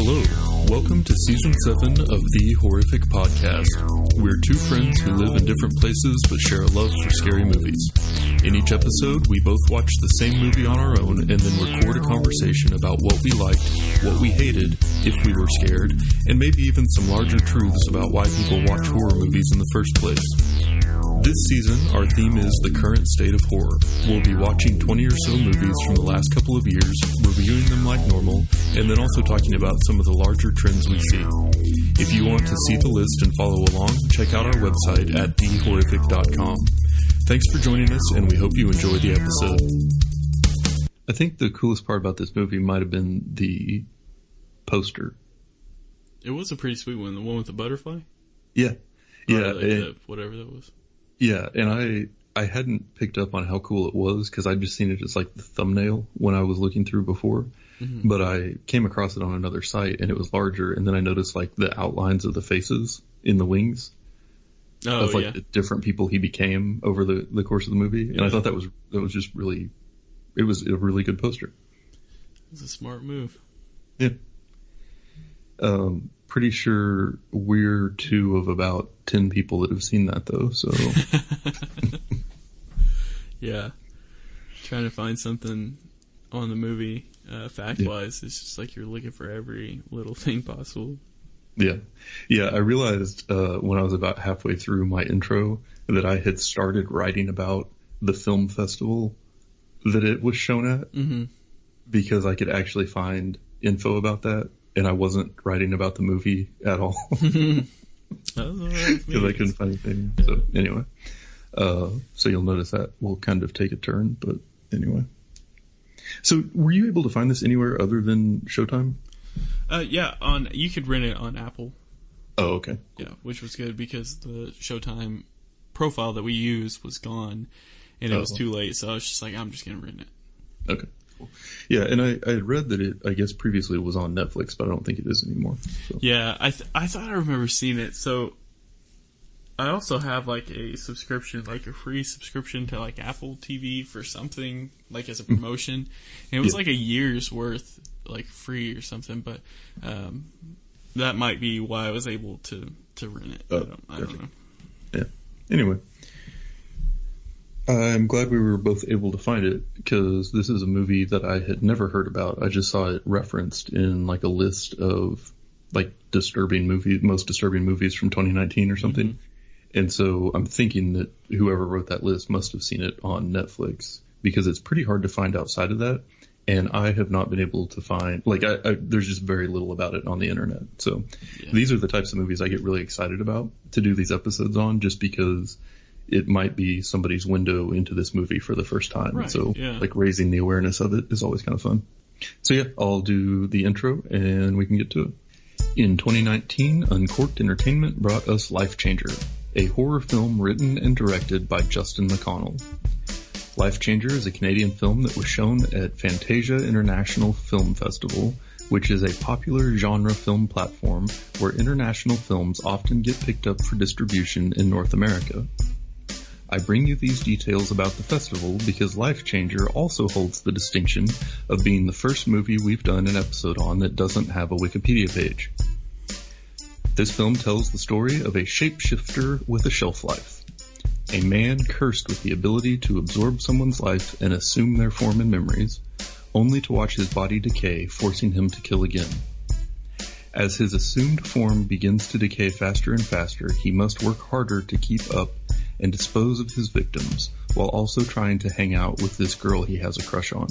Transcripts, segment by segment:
Hello, welcome to Season 7 of The Horrific Podcast. We're two friends who live in different places but share a love for scary movies. In each episode, we both watch the same movie on our own and then record a conversation about what we liked, what we hated, if we were scared, and maybe even some larger truths about why people watch horror movies in the first place. This season, our theme is the current state of horror. We'll be watching 20 or so movies from the last couple of years, reviewing them like normal, and then also talking about some of the larger trends we see. If you want to see the list and follow along, check out our website at thehorrific.com. Thanks for joining us, and we hope you enjoy the episode. I think the coolest part about this movie might have been the poster. It was a pretty sweet one, the one with the butterfly? Yeah. Yeah. Whatever that was. Yeah, and I hadn't picked up on how cool it was because I'd just seen it as like the thumbnail when I was looking through before. Mm-hmm. But I came across it on another site and it was larger, and then I noticed like the outlines of the faces in the wings of like the different people he became over the course of the movie. And I thought that was just really, it was a really good poster. It's a smart move. Yeah. Pretty sure we're two of about 10 people that have seen that though, so. Yeah. Trying to find something on the movie, fact-wise, it's just like you're looking for every little thing possible. Yeah. Yeah, I realized when I was about halfway through my intro that I had started writing about the film festival that it was shown at, because I could actually find info about that. And I wasn't writing about the movie at all. Because I couldn't find anything. Yeah. So anyway. So you'll notice that will kind of take a turn. But anyway. So were you able to find this anywhere other than Showtime? Yeah, you could rent it on Apple. Oh, okay. Yeah, which was good because the Showtime profile that we used was gone. And it was too late. So I was just like, I'm just going to rent it. Okay. Yeah, and I had read that it, I guess previously it was on Netflix, but I don't think it is anymore. So. Yeah, I thought I remember seeing it. So I also have like a subscription, like a free subscription to like Apple TV for something, like as a promotion. And it was like a year's worth, like free or something, but that might be why I was able to rent it. I don't know. Yeah. Anyway. I'm glad we were both able to find it because this is a movie that I had never heard about. I just saw it referenced in like a list of like most disturbing movies from 2019 or something. Mm-hmm. And so I'm thinking that whoever wrote that list must have seen it on Netflix because it's pretty hard to find outside of that. And I have not been able to find, like, there's just very little about it on the internet. So These are the types of movies I get really excited about to do these episodes on just because it might be somebody's window into this movie for the first time. Right, so like raising the awareness of it is always kind of fun. So yeah, I'll do the intro and we can get to it. In 2019, Uncorked Entertainment brought us Lifechanger, a horror film written and directed by Justin McConnell. Lifechanger is a Canadian film that was shown at Fantasia International Film Festival, which is a popular genre film platform where international films often get picked up for distribution in North America. I bring you these details about the festival because Lifechanger also holds the distinction of being the first movie we've done an episode on that doesn't have a Wikipedia page. This film tells the story of a shapeshifter with a shelf life. A man cursed with the ability to absorb someone's life and assume their form and memories, only to watch his body decay, forcing him to kill again. As his assumed form begins to decay faster and faster, he must work harder to keep up and dispose of his victims, while also trying to hang out with this girl he has a crush on.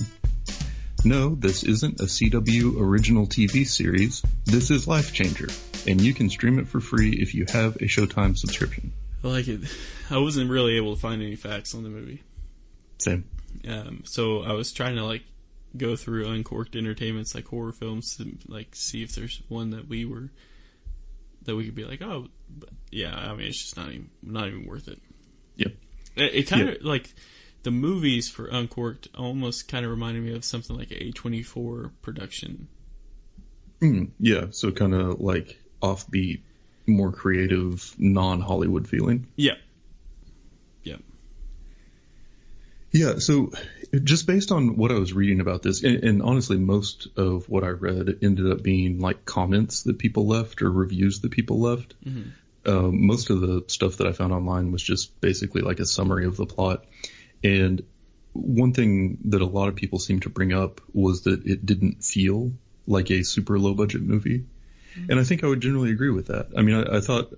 No, this isn't a CW original TV series, this is Lifechanger, and you can stream it for free if you have a Showtime subscription. I like it. I wasn't really able to find any facts on the movie. Same. So I was trying to like go through Uncorked Entertainment's like horror films to like see if there's one that we could be like, oh, but yeah, I mean, it's just not even worth it. Yep. It kind of like the movies for Uncorked almost kind of reminded me of something like a A24 production. Yeah, so kind of like offbeat, more creative, non-Hollywood feeling. Yeah. Yeah, so just based on what I was reading about this, and honestly, most of what I read ended up being like comments that people left or reviews that people left. Mm-hmm. Most of the stuff that I found online was just basically like a summary of the plot. And one thing that a lot of people seem to bring up was that it didn't feel like a super low budget movie. Mm-hmm. And I think I would generally agree with that. I mean, I thought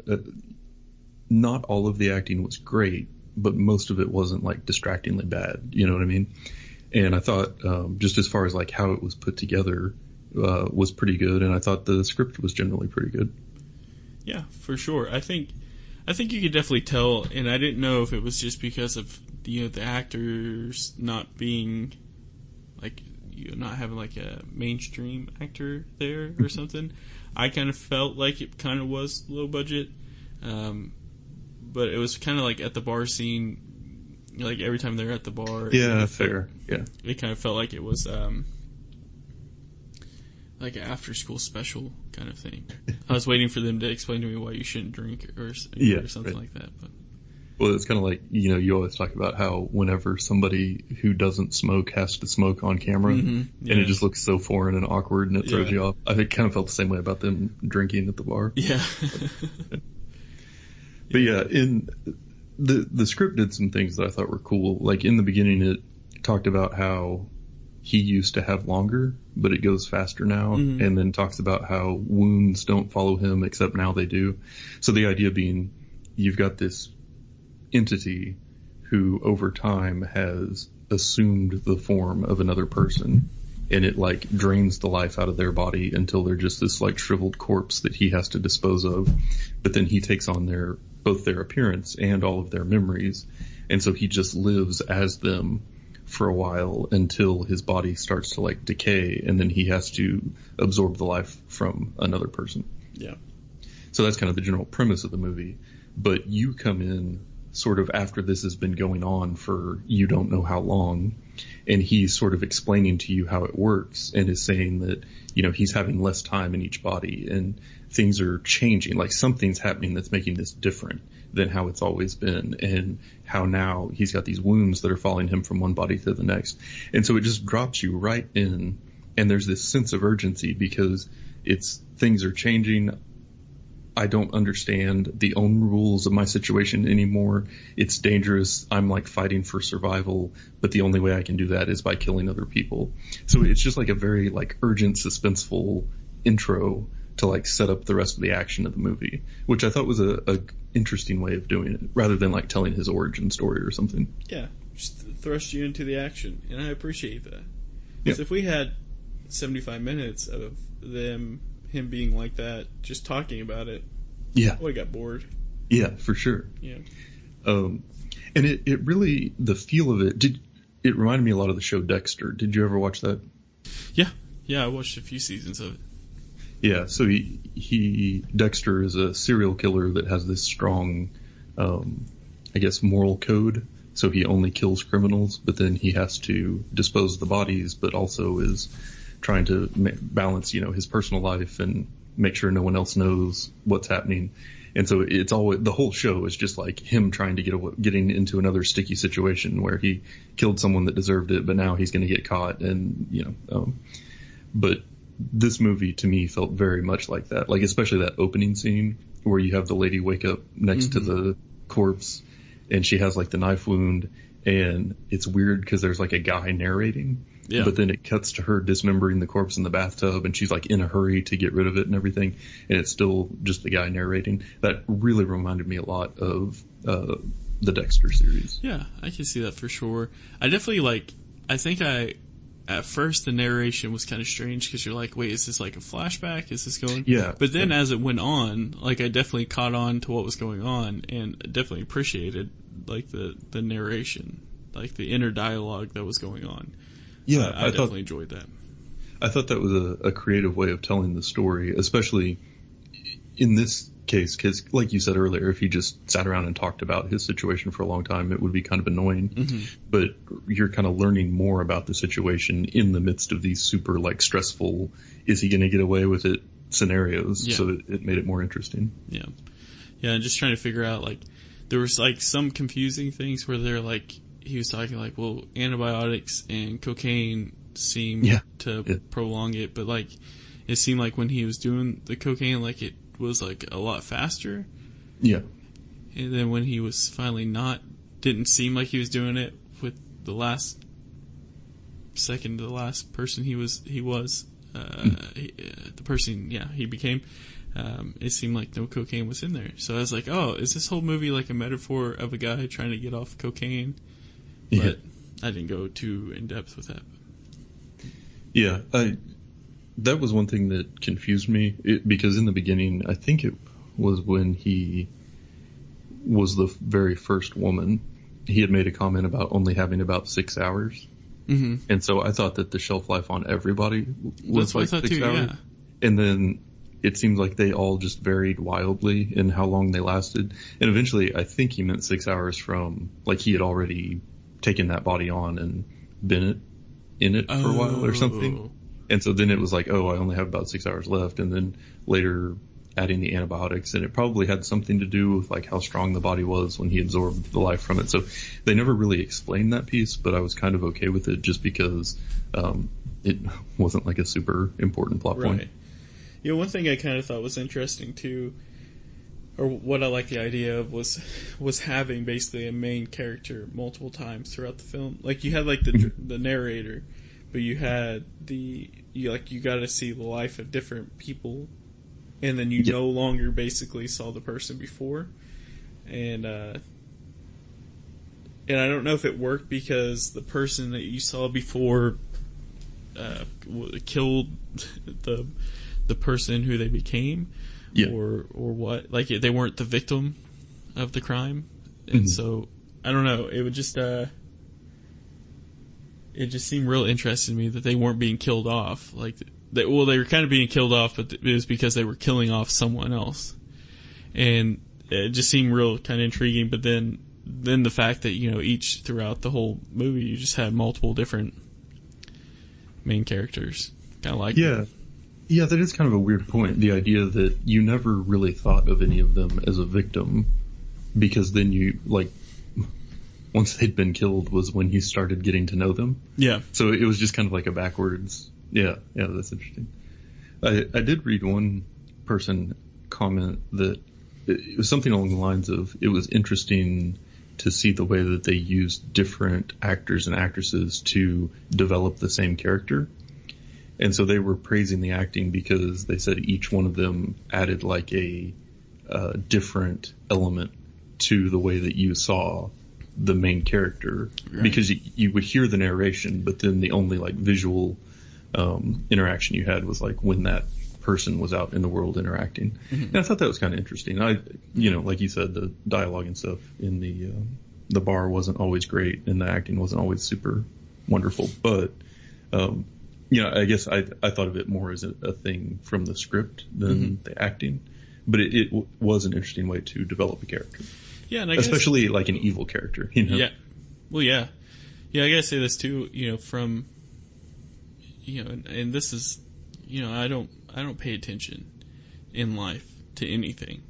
not all of the acting was great, but most of it wasn't like distractingly bad. You know what I mean? And I thought, just as far as like how it was put together, was pretty good. And I thought the script was generally pretty good. Yeah, for sure. I think you could definitely tell, and I didn't know if it was just because of the actors not being like not having like a mainstream actor there or something. I kind of felt like it kind of was low budget, but it was kind of like at the bar scene, like every time they're at the bar. Yeah, fair. Yeah, it kind of felt like it was like an after-school special kind of thing. I was waiting for them to explain to me why you shouldn't drink or something like that. But. Well, it's kind of like, you always talk about how whenever somebody who doesn't smoke has to smoke on camera, and it just looks so foreign and awkward and it throws you off. I think kind of felt the same way about them drinking at the bar. Yeah. But yeah, in the script did some things that I thought were cool. Like in the beginning, it talked about how he used to have longer, but it goes faster now, and then talks about how wounds don't follow him, except now they do. So the idea being, you've got this entity who over time has assumed the form of another person, and it like drains the life out of their body until they're just this like shriveled corpse that he has to dispose of. But then he takes on both their appearance and all of their memories, and so he just lives as them for a while until his body starts to like decay, and then he has to absorb the life from another person. Yeah. So that's kind of the general premise of the movie. But you come in sort of after this has been going on for you don't know how long, and he's sort of explaining to you how it works, and is saying that, he's having less time in each body and things are changing, like something's happening that's making this different than how it's always been, and how now he's got these wounds that are following him from one body to the next. And so it just drops you right in, and there's this sense of urgency because things are changing. I don't understand the own rules of my situation anymore. It's dangerous. I'm like fighting for survival, but the only way I can do that is by killing other people. So it's just like a very like urgent, suspenseful intro to like set up the rest of the action of the movie, which I thought was a interesting way of doing it, rather than like telling his origin story or something. Yeah, just thrust you into the action, and I appreciate that. Because if we had 75 minutes of him being like that, just talking about it, I got bored. Yeah, for sure. Yeah. And it really, the feel of it reminded me a lot of the show Dexter. Did you ever watch that? Yeah, I watched a few seasons of it. Yeah, so Dexter is a serial killer that has this strong, I guess, moral code. So he only kills criminals, but then he has to dispose of the bodies, but also is trying to balance, his personal life and make sure no one else knows what's happening. And so it's always, the whole show is just like him trying to getting into another sticky situation where he killed someone that deserved it, but now he's going to get caught, and but this movie to me felt very much like that, like especially that opening scene where you have the lady wake up next to the corpse and she has like the knife wound, and it's weird because there's like a guy narrating, but then it cuts to her dismembering the corpse in the bathtub, and she's like in a hurry to get rid of it and everything, and it's still just the guy narrating. That really reminded me a lot of the Dexter series. Yeah, I can see that for sure. I definitely at first the narration was kind of strange because you're like, wait, is this like a flashback? Is this going? Yeah. But then as it went on, like I definitely caught on to what was going on, and definitely appreciated like the narration, like the inner dialogue that was going on. Yeah, I definitely enjoyed that. I thought that was a creative way of telling the story, especially in this case, because like you said earlier, if he just sat around and talked about his situation for a long time, it would be kind of annoying. But you're kind of learning more about the situation in the midst of these super like stressful, is he going to get away with it scenarios? So it made it more interesting. Yeah, and just trying to figure out, like, there was like some confusing things where they're like, he was talking like, well, antibiotics and cocaine seem to prolong it, but like it seemed like when he was doing the cocaine, like it was like a lot faster. Yeah. And then when he was finally not, didn't seem like he was doing it with the last second to the last person the person he became. It seemed like no cocaine was in there. So I was like, oh, is this whole movie like a metaphor of a guy trying to get off cocaine? But I didn't go too in depth with that. Yeah, that was one thing that confused me, because in the beginning, I think it was when he was the very first woman, he had made a comment about only having about 6 hours. Mm-hmm. And so I thought that the shelf life on everybody was like 6 hours. Yeah. And then it seems like they all just varied wildly in how long they lasted. And eventually, I think he meant 6 hours from, like, he had already taken that body on and been in it for a while or something. And so then it was like, oh, I only have about 6 hours left. And then later adding the antibiotics, and it probably had something to do with like how strong the body was when he absorbed the life from it. So they never really explained that piece, but I was kind of okay with it just because it wasn't like a super important plot point. You know, one thing I kind of thought was interesting too, or what I like the idea of, was having basically a main character multiple times throughout the film. Like you had like the narrator, but you had you got to see the life of different people, and then you no longer basically saw the person before, and I don't know if it worked because the person that you saw before killed the person who they became, or what. Like they weren't the victim of the crime, and so I don't know. It would just it just seemed real interesting to me that they weren't being killed off. Like they were kind of being killed off, but it was because they were killing off someone else, and it just seemed real kind of intriguing. But then the fact that each throughout the whole movie you just had multiple different main characters, kind of like Yeah, that is kind of a weird point. The idea that you never really thought of any of them as a victim, because then once they'd been killed was when you started getting to know them. Yeah. So it was just kind of like a backwards. Yeah, that's interesting. I did read one person comment that it was something along the lines of, it was interesting to see the way that they used different actors and actresses to develop the same character. And so they were praising the acting because they said each one of them added like a different element to the way that you saw the main character. Right. Because you would hear the narration, but then the only like visual interaction you had was like when that person was out in the world interacting. Mm-hmm. And I thought that was kind of interesting. Like you said, the dialogue and stuff in the bar wasn't always great, and the acting wasn't always super wonderful, but I guess I thought of it more as a thing from the script than the acting, but it was an interesting way to develop a character. Yeah, and especially like an evil character. Yeah. Well, yeah. I gotta say this too. From and this is I don't pay attention in life to anything,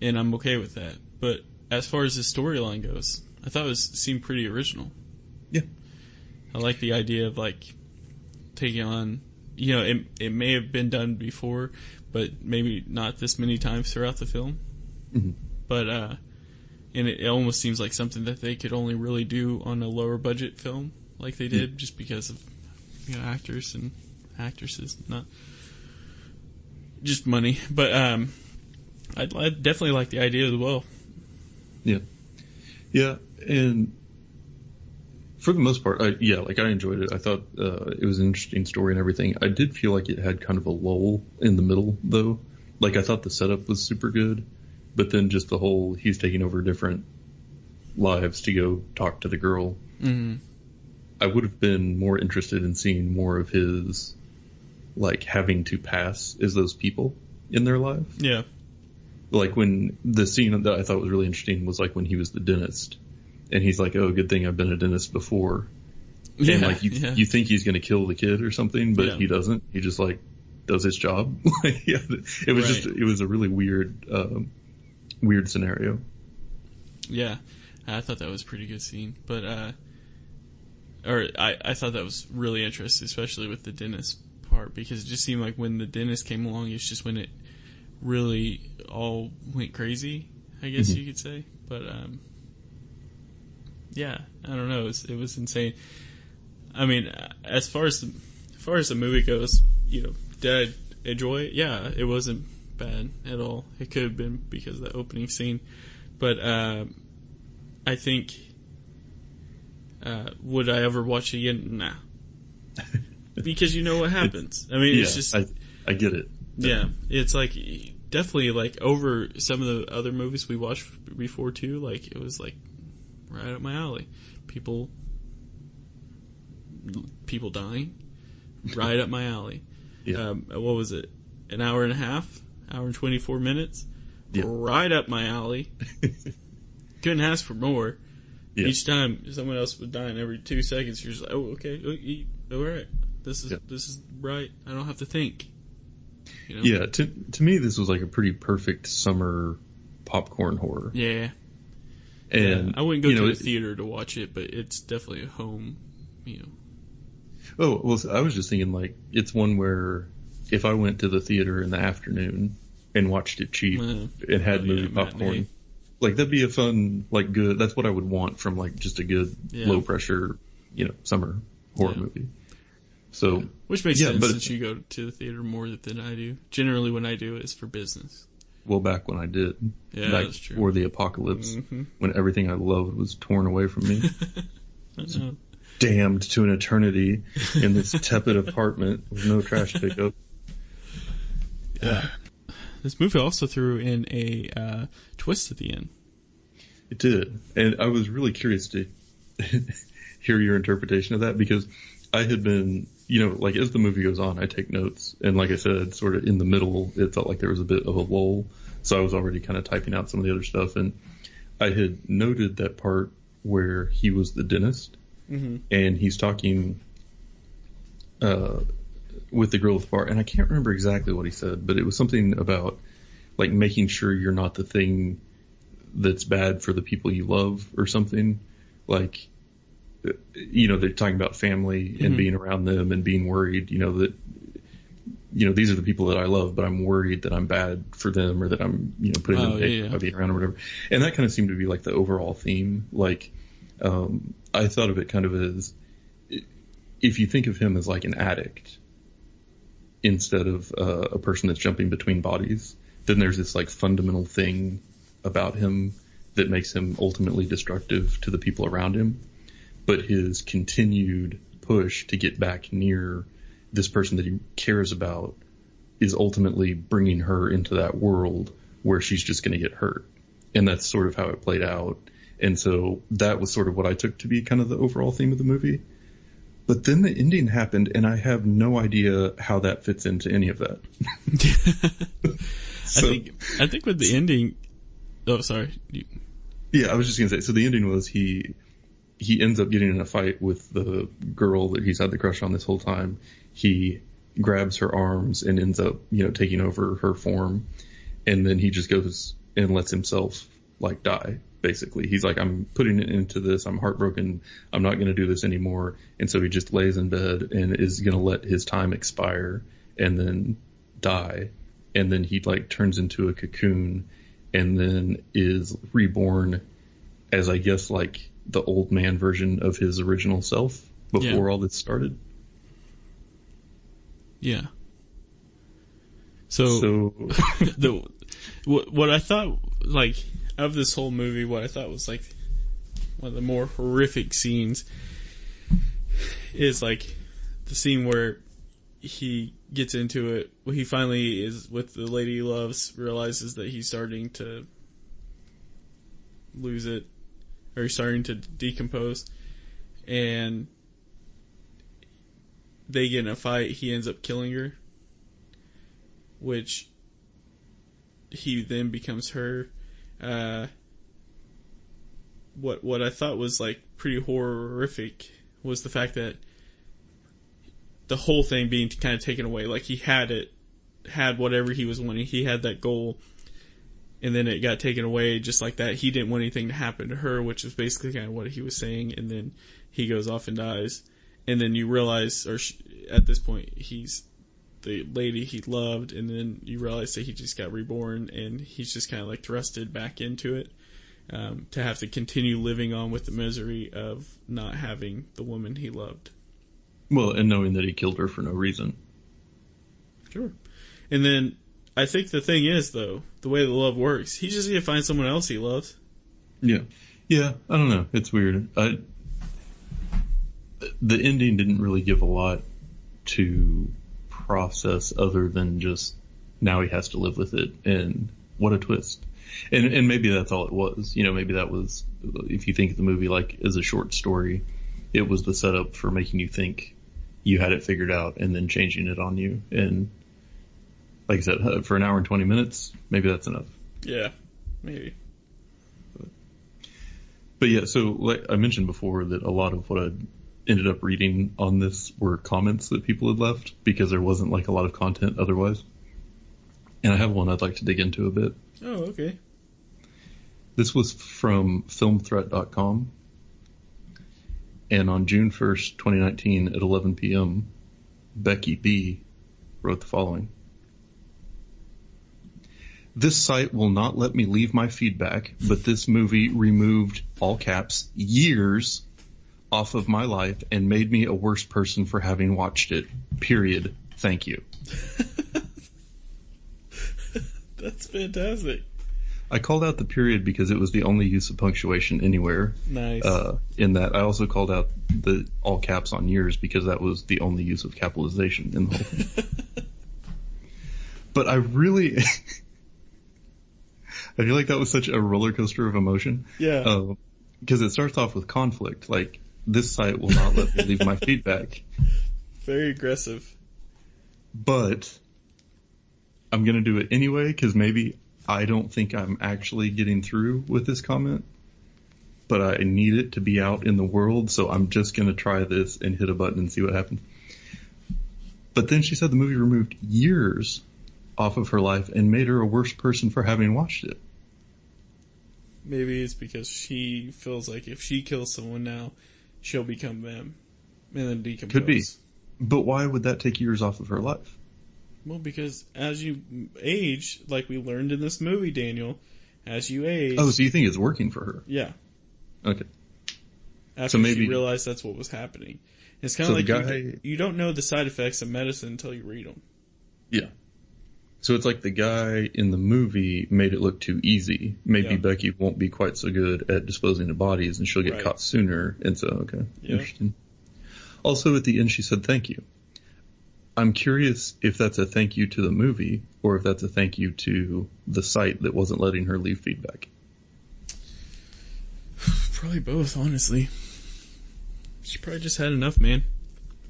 and I'm okay with that. But as far as the storyline goes, I thought it seemed pretty original. Yeah, I like the idea of like taking on, it may have been done before, but maybe not this many times throughout the film. Mm-hmm. But and it almost seems like something that they could only really do on a lower budget film, like they did, just because of actors and actresses, not just money. But I definitely like the idea as well. Yeah, and for the most part, I enjoyed it. I thought it was an interesting story and everything. I did feel like it had kind of a lull in the middle, though. Like, I thought the setup was super good, but then just the whole, he's taking over different lives to go talk to the girl. Mm-hmm. I would have been more interested in seeing more of his, like, having to pass as those people in their lives. Yeah. Like, when the scene that I thought was really interesting was, like, when he was the dentist. And he's like, oh, good thing I've been a dentist before. Yeah, and, like, you think he's going to kill the kid or something, but he doesn't. He just, like, does his job. It was it was a really weird scenario. Yeah. I thought that was a pretty good scene, but I thought that was really interesting, especially with the dentist part, because it just seemed like when the dentist came along, it's just when it really all went crazy, I guess you could say. But yeah, I don't know. It was insane. I mean, as far as the movie goes, did I enjoy it? Yeah, it wasn't bad at all. It could have been because of the opening scene, but I think would I ever watch it again? Nah, because you know what happens. I mean, it's just I get it. Yeah, it's like definitely like over some of the other movies we watched before too. Like it was like right up my alley. People dying, right up my alley. Yeah. What was it? An hour and a half, hour and 24 minutes, right up my alley. Couldn't ask for more. Yeah. Each time someone else was dying every 2 seconds, you're just like, oh, okay, all right. This is right. I don't have to think. Yeah, to me, this was like a pretty perfect summer popcorn horror. Yeah. And I wouldn't go to the theater to watch it, but it's definitely a home, Oh, well, I was just thinking, like, it's one where if I went to the theater in the afternoon and watched it cheap and had movie popcorn, matinee. Like, that'd be a fun, like, good, that's what I would want from, like, just a good, low pressure, summer horror movie. So, which makes sense since you go to the theater more than I do. Generally, when I do it, it's for business. Well, back when I did. Yeah, back that's true. Before the apocalypse, when everything I loved was torn away from me. I know. Damned to an eternity in this tepid apartment with no trash pickup. Yeah. This movie also threw in a twist at the end. It did. And I was really curious to hear your interpretation of that, because I had been, like as the movie goes on, I take notes. And like I said, sort of in the middle, it felt like there was a bit of a lull. So I was already kind of typing out some of the other stuff. And I had noted that part where he was the dentist. And he's talking with the girl at the bar, and I can't remember exactly what he said, but it was something about like making sure you're not the thing that's bad for the people you love or something. Like, they're talking about family and being around them and being worried, that, these are the people that I love, but I'm worried that I'm bad for them or that I'm, putting them in by being around or whatever. And that kind of seemed to be like the overall theme. Like, I thought of it kind of as, if you think of him as like an addict instead of a person that's jumping between bodies, then there's this like fundamental thing about him that makes him ultimately destructive to the people around him. But his continued push to get back near this person that he cares about is ultimately bringing her into that world where she's just going to get hurt. And that's sort of how it played out. And so that was sort of what I took to be kind of the overall theme of the movie. But then the ending happened, and I have no idea how that fits into any of that. I think with the ending... Oh, sorry. Yeah, I was just going to say, so the ending was he ends up getting in a fight with the girl that he's had the crush on this whole time. He grabs her arms and ends up, taking over her form. And then he just goes and lets himself, like, die. Basically, he's like, I'm putting it into this. I'm heartbroken. I'm not going to do this anymore. And so he just lays in bed and is going to let his time expire and then die. And then he like turns into a cocoon and then is reborn as, I guess, like the old man version of his original self before all this started. Yeah. So what I thought, like, of this whole movie, what I thought was like one of the more horrific scenes is like the scene where he gets into it. He finally is with the lady he loves, realizes that he's starting to lose it, or he's starting to decompose, and they get in a fight. He ends up killing her, which he then becomes her. What I thought was like pretty horrific was the fact that the whole thing being kind of taken away. Like he had whatever he was wanting. He had that goal, and then it got taken away just like that. He didn't want anything to happen to her, which is basically kind of what he was saying, and then he goes off and dies. And then you realize, at this point, he's the lady he loved, and then you realize that he just got reborn, and he's just kind of like thrusted back into it, to have to continue living on with the misery of not having the woman he loved. Well, and knowing that he killed her for no reason. Sure. And then, I think the thing is, though, the way the love works, he's just going to find someone else he loves. Yeah. Yeah, I don't know. It's weird. The ending didn't really give a lot to process other than just now he has to live with it, and what a twist. And maybe that's all it was. You know, maybe that was, if you think of the movie like as a short story, it was the setup for making you think you had it figured out and then changing it on you. And like I said, for an hour and 20 minutes, maybe that's enough. Yeah, maybe. But yeah, so like I mentioned before that a lot of what I ended up reading on this were comments that people had left because there wasn't like a lot of content otherwise. And I have one I'd like to dig into a bit. Oh, okay. This was from filmthreat.com. And on June 1st, 2019 at 11 p.m., Becky B. wrote the following. This site will not let me leave my feedback, but this movie removed, all caps, years off of my life and made me a worse person for having watched it. Period. Thank you. That's fantastic. I called out the period because it was the only use of punctuation anywhere. Nice. In that, I also called out the all caps on years because that was the only use of capitalization in the whole thing. But I really... I feel like that was such a roller coaster of emotion. Yeah. Because it starts off with conflict. Like, this site will not let me leave my feedback. Very aggressive. But I'm going to do it anyway because maybe I don't think I'm actually getting through with this comment. But I need it to be out in the world, so I'm just going to try this and hit a button and see what happens. But then she said the movie removed years off of her life and made her a worse person for having watched it. Maybe it's because she feels like if she kills someone now, she'll become them and then decompose. Could be. But why would that take years off of her life? Well, because as you age, like we learned in this movie, Daniel, as you age... Oh, so you think it's working for her? Yeah. Okay. After she realized that's what was happening. It's kind of like you don't know the side effects of medicine until you read them. Yeah. So it's like the guy in the movie made it look too easy. Maybe Becky won't be quite so good at disposing of bodies and she'll get caught sooner. And so, okay. Yeah. Interesting. Also, at the end, she said, thank you. I'm curious if that's a thank you to the movie or if that's a thank you to the site that wasn't letting her leave feedback. Probably both, honestly. She probably just had enough, man.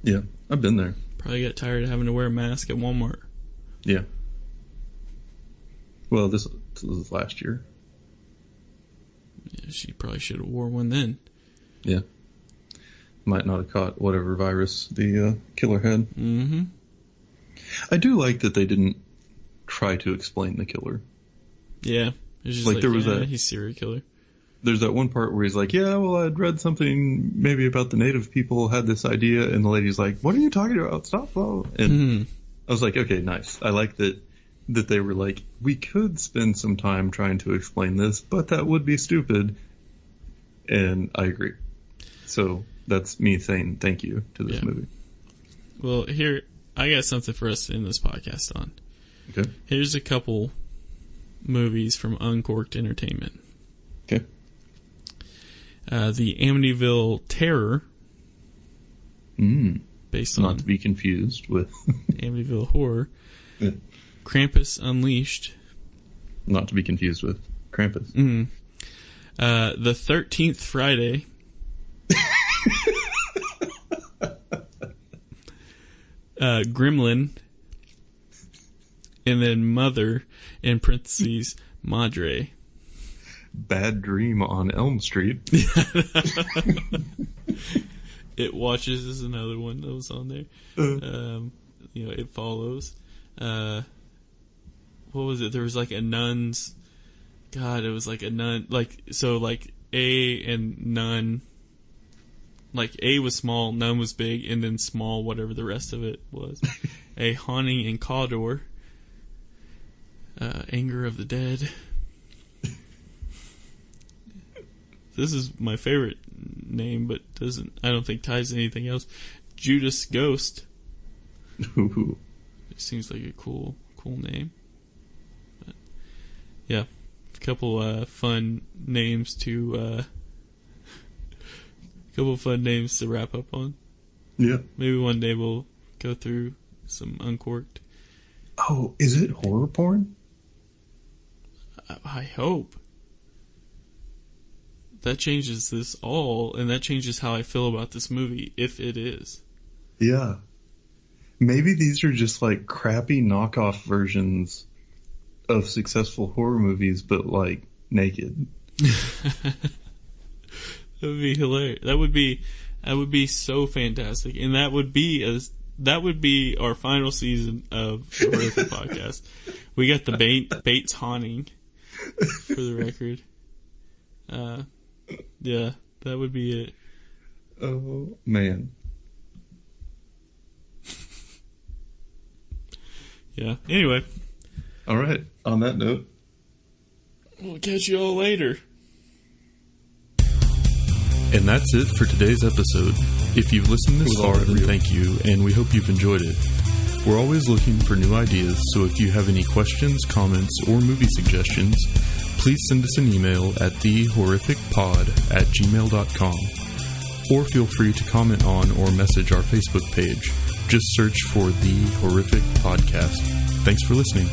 Yeah, I've been there. Probably got tired of having to wear a mask at Walmart. Yeah. Well, this was last year. Yeah, she probably should have wore one then. Yeah. Might not have caught whatever virus the killer had. Mm-hmm. I do like that they didn't try to explain the killer. Yeah. It's just like there was he's a serial killer. There's that one part where he's like, yeah, well, I'd read something maybe about the native people had this idea, and the lady's like, what are you talking about? Stop. And I was like, okay, nice. I like that they were like, we could spend some time trying to explain this, but that would be stupid. And I agree. So that's me saying thank you to this movie. Well, here, I got something for us to end this podcast on. Okay. Here's a couple movies from Uncorked Entertainment. Okay. The Amityville Terror. Based on... Not to be confused with... Amityville Horror. Yeah. Krampus Unleashed. Not to be confused with Krampus. The 13th Friday. Gremlin. And then Mother, in parentheses, Madre. Bad Dream on Elm Street. It Watches is another one that was on there. It Follows. What was it? There was like a nun's God, it was like a nun, like, so like A and nun, like A was small, nun was big, and then small, whatever the rest of it was. A haunting in Cawdor, Anger of the Dead. This is my favorite name, but I don't think ties to anything else. Judas Ghost. Ooh. It seems like a cool name. But, yeah, a couple fun names to wrap up on. Yeah. Maybe one day we'll go through some Uncorked. Oh, is it horror porn? I hope. That changes this all, and that changes how I feel about this movie, if it is. Yeah. Maybe these are just like crappy knockoff versions of successful horror movies, but like naked. That would be hilarious. That would be so fantastic, and that would be our final season of the Horrific Podcast. We got the Bates haunting, for the record. Yeah, that would be it. Oh man. Yeah. Anyway. All right. On that note, we'll catch you all later. And that's it for today's episode. If you've listened this far, then thank you, and we hope you've enjoyed it. We're always looking for new ideas, so if you have any questions, comments, or movie suggestions, please send us an email at thehorrificpod@gmail.com, or feel free to comment on or message our Facebook page. Just search for The Horrific Podcast. Thanks for listening.